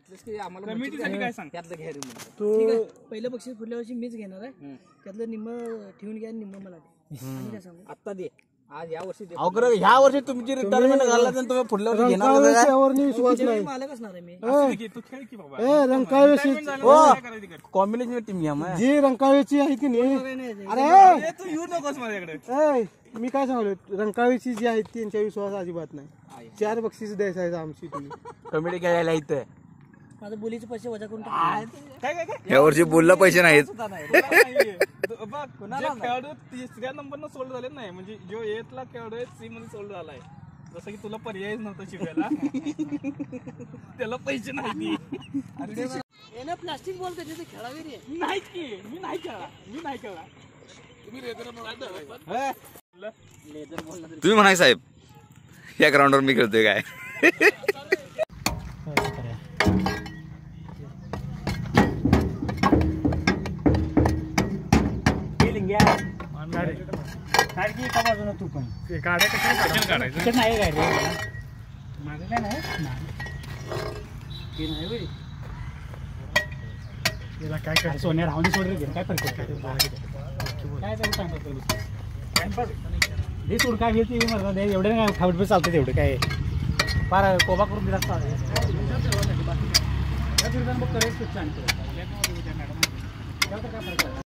घेतलंस की आम्हाला कमिटीसाठी काय सांग त्यातलं घ्या रे म्हणलं. ठीक आहे, पहिलं बक्षीस पुढल्या वर्षी मीच घेणार आहे. त्यातलं निम्म ठेवून घ्या, निम्म मला दे. आणि काय सांगू, आत्ता दे, आज या वर्षी दे. ह्या वर्षी तुमची रिटायरमेंट घालला तर तुम्ही पुढल्या वर्षी घेणार का काय? त्याच्यावेळी मालक असणार आहे मी. असं की तू खेळ की बाबा रंकाळ्याची काय करायचं कर. कॉम्बिनेशन टीम घ्या मग. जी रंकाळ्याची आहे की नाही, अरे तू येऊ नकोस माझ्याकडे. मी काय सांगलो, रंकाळ्याची जी आहे त्यांच्या विश्वास अजिबात नाही. 4 बक्षीस द्यायचं आहे आमची तुम्ही. कमिटी घ्यायला इथं माझं बोलीचे पैसे वजा करून टाक. काय या वर्षी बोलला पैसे नाहीत. बघ जे खेळाडू 3ऱ्या नंबरनं सोल्ड झाले नाही, म्हणजे जो 8 ला खेळाडू आहे सी मध्ये सोल्ड झालाय, जसं की तुला पर्यायच नव्हता शिकायला. त्याला पैसे नाही. प्लास्टिक बॉल त्याचे खेळावे रे. नाही की मी नाही खेळला. तुम्ही म्हणाय साहेब या ग्राउंडवर मी खेळतोय काय. तू पण गाड्या कशा काढायचं नाही काय रे, माझं काय नाही काय काय सोन्या राहून सोड रे, काय फरक काय सांगतो हे सोड काय घेते मला एवढं काय खावट चालतं तेवढं काय फार कोबा करून दिला चालतं.